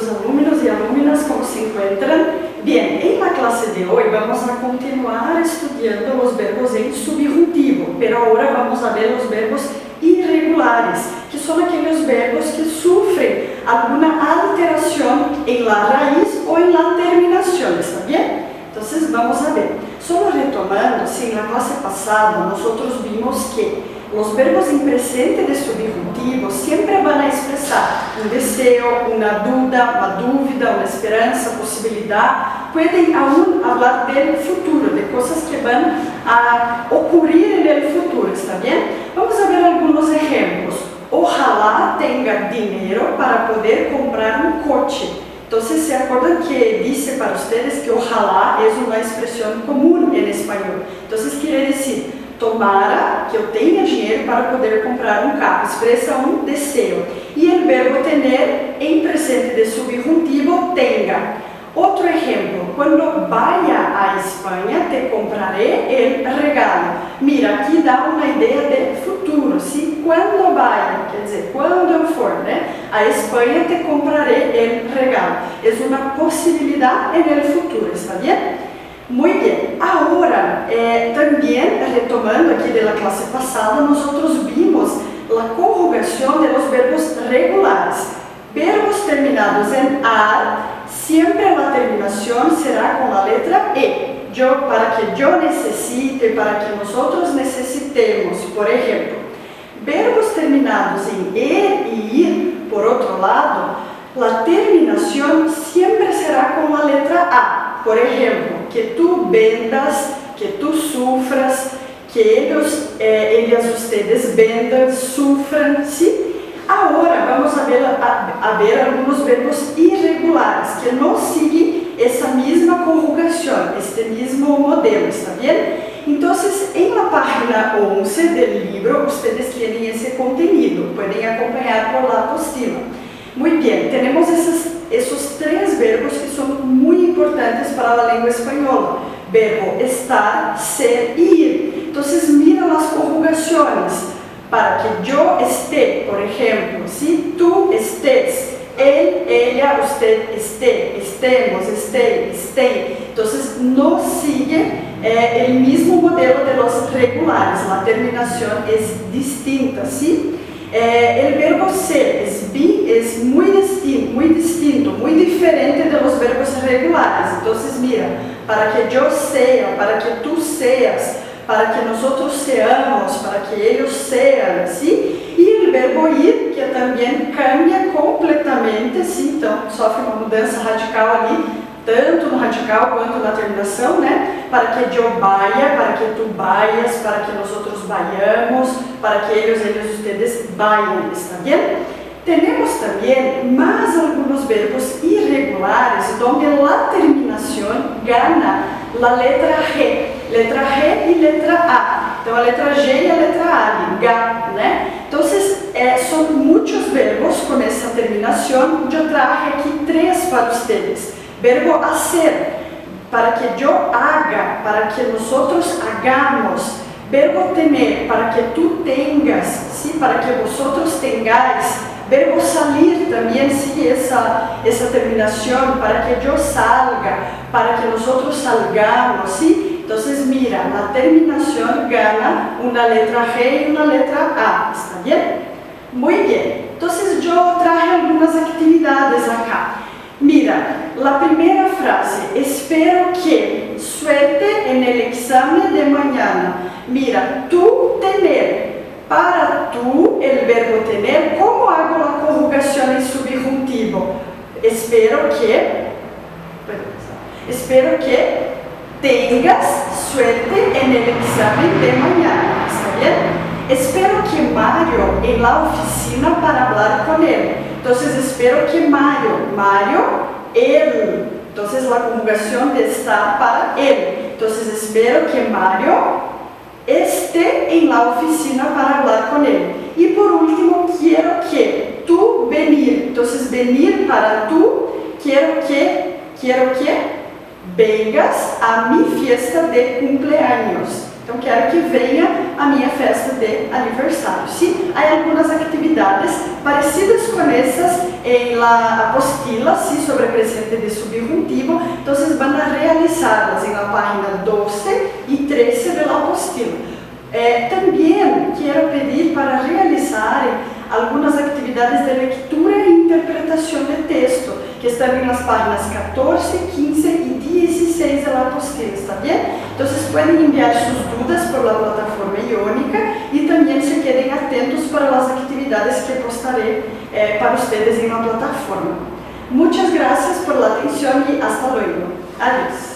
queridos alumnos y alumnas, ¿cómo se encuentran? Bien, en la clase de hoy vamos a continuar estudiando los verbos en subjuntivo, pero ahora vamos a ver los verbos irregulares, que son aquellos verbos que sufren alguna alteración en la raíz o en la terminación, ¿está bien? Entonces vamos a ver. Solo retomando, si en la clase pasada nosotros vimos que los verbos en presente de subjuntivo siempre van a expresar un deseo, una duda, una dúvida, una esperanza, posibilidad. Pueden aún hablar del futuro, de cosas que van a ocurrir en el futuro, ¿está bien? Vamos a ver algunos ejemplos. Ojalá tenga dinero para poder comprar un coche. Entonces, ¿se acuerdan que dice para ustedes que ojalá es una expresión común en español? Entonces, quiere decir, tomara que eu tenha dinheiro para poder comprar um carro, expressa um desejo. E o verbo tener, em presente de subjuntivo, tenga. Outro exemplo, quando vaya a Espanha, te compraré el regalo. Mira, aqui dá uma ideia de futuro, sim? Quando vaya, quer dizer, quando eu for, né? A Espanha, te compraré el regalo. É uma possibilidade no futuro, está bem? Muy bien, ahora también retomando aquí de la clase pasada, nosotros vimos la conjugación de los verbos regulares. Verbos terminados en AR, siempre la terminación será con la letra E. Para que yo necesite, para que nosotros necesitemos, por ejemplo. Verbos terminados en ER y IR, por otro lado, la terminación siempre será con la letra A. Por ejemplo, que tú vendas, que tú sufras, que ellas, ustedes vendan, sufran, ¿sí? Ahora vamos a ver algunos verbos irregulares que no siguen esa misma conjugación, este mismo modelo, ¿está bien? Entonces, en la página 11 del libro, ustedes tienen ese contenido, pueden acompañar por la apostila. Muy bien, tenemos esos tres verbos que son muy importantes para la lengua española. Verbo estar, ser y ir. Entonces mira las conjugaciones. Para que yo esté, por ejemplo, si tú estés, él, ella, usted esté, estemos, estén. Entonces no sigue el mismo modelo de los regulares. La terminación es distinta, ¿sí? El verbo ser es muy distinto, muy diferente de los verbos regulares. Entonces mira, para que yo sea, para que tú seas, para que nosotros seamos, para que ellos sean, ¿sí? Y el verbo ir, que también cambia completamente, ¿sí? Então, sofre uma mudança radical ali, tanto no radical quanto na terminação, né? Para que yo vaya, para que tú vayas, para que nosotros vayamos, para que ellos, ustedes vayan, ¿está bien? Tenemos también más algunos verbos irregulares donde la terminación gana la letra G y letra A. Então, a letra G y a letra A, G, né? Entonces, son muchos verbos con esa terminación. Yo traje aquí 3 para ustedes. Verbo hacer, para que yo haga, para que nosotros hagamos. Verbo tener, para que tú tengas, ¿sí? Para que vosotros tengáis. Verbo salir también sigue esa terminación, para que yo salga, para que nosotros salgamos, ¿sí? Entonces mira, la terminación gana una letra G y una letra A, ¿está bien? Muy bien, entonces yo traje algunas actividades acá. Mira, la primera frase, espero que suerte en el examen de mañana. Mira, tú tener. Para tú, el verbo tener, ¿cómo hago la conjugación en subjuntivo? Espero que tengas suerte en el examen de mañana, ¿está bien? Espero que Mario en la oficina para hablar con él. Entonces, espero que Mario, él. Entonces, la conjugación de estar para él. Entonces, espero que Mario esté en la oficina para hablar con él. Y por último, quiero que tú venir. Entonces, venir para tú, quiero que vengas a mi fiesta de cumpleaños. Então, quero que venha a minha festa de aniversário. Sim, há algumas atividades parecidas com essas em la apostila, sim, sobre o presente de subjuntivo. Então, vocês vão realizá-las em la página 12 e 13 da apostila. Também quero pedir para realizarem algumas atividades de leitura e interpretação de texto, que estão nas páginas 14, 15 e 16 da apostila, está bem? Então, vocês podem enviar suas dúvidas por la plataforma Iônica e também se quedem atentos para as atividades que postarei para vocês na plataforma. Muitas graças por la atenção e hasta luego. Adiós.